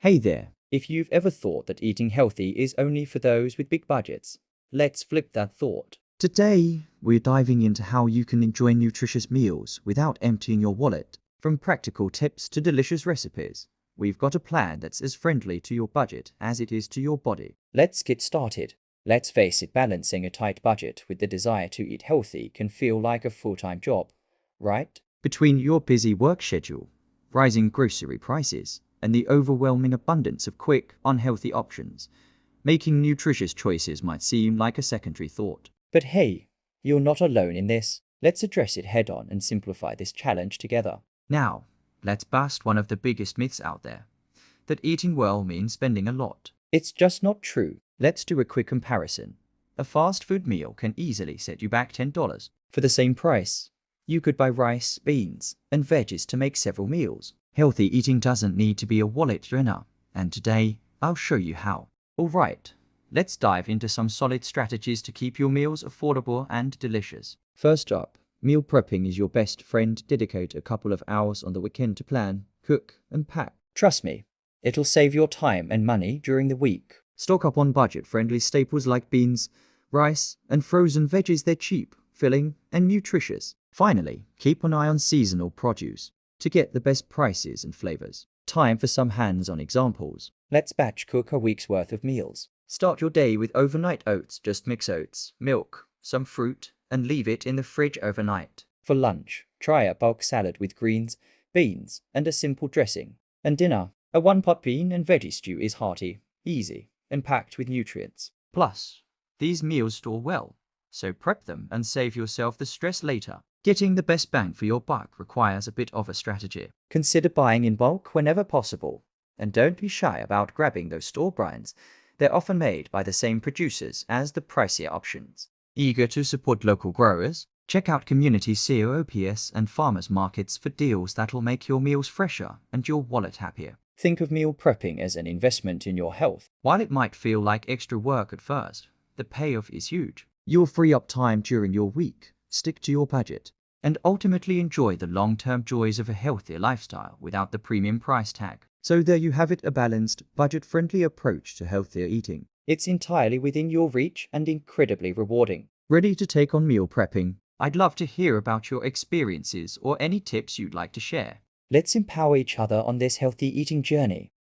Hey there, if you've ever thought that eating healthy is only for those with big budgets, let's flip that thought. Today, we're diving into how you can enjoy nutritious meals without emptying your wallet. From practical tips to delicious recipes, we've got a plan that's as friendly to your budget as it is to your body. Let's get started. Let's face it, balancing a tight budget with the desire to eat healthy can feel like a full-time job, right? Between your busy work schedule, rising grocery prices, and the overwhelming abundance of quick, unhealthy options, making nutritious choices might seem like a secondary thought. But hey, you're not alone in this. Let's address it head-on and simplify this challenge together. Now, let's bust one of the biggest myths out there, that eating well means spending a lot. It's just not true. Let's do a quick comparison. A fast food meal can easily set you back $10. For the same price, you could buy rice, beans, and veggies to make several meals. Healthy eating doesn't need to be a wallet drainer, and today, I'll show you how. Alright, Let's dive into some solid strategies to keep your meals affordable and delicious. first up, meal prepping is your best friend. Dedicate a couple of hours on the weekend to plan, cook, and pack. Trust me, it'll save your time and money during the week. Stock up on budget-friendly staples like beans, rice, and frozen veggies. They're cheap, filling, and nutritious. Finally, keep an eye on seasonal produce to get the best prices and flavors. Time for some hands-on examples. Let's batch cook a week's worth of meals. Start your day with overnight oats. Just mix oats, milk, some fruit, and leave it in the fridge overnight. For lunch, try a bulk salad with greens, beans, and a simple dressing. And dinner, a one-pot bean and veggie stew is hearty, easy, and packed with nutrients. Plus, these meals store well, so prep them and save yourself the stress later. Getting the best bang for your buck requires a bit of a strategy. Consider buying in bulk whenever possible. And don't be shy about grabbing those store brands. They're often made by the same producers as the pricier options. Eager to support local growers? Check out community COOPs and farmers markets for deals that'll make your meals fresher and your wallet happier. Think of meal prepping as an investment in your health. While it might feel like extra work at first, the payoff is huge. You'll free up time during your week, stick to your budget, and ultimately enjoy the long-term joys of a healthier lifestyle without the premium price tag. So there you have it, a balanced, budget-friendly approach to healthier eating. It's entirely within your reach and incredibly rewarding. Ready to take on meal prepping? I'd love to hear about your experiences or any tips you'd like to share. Let's empower each other on this healthy eating journey.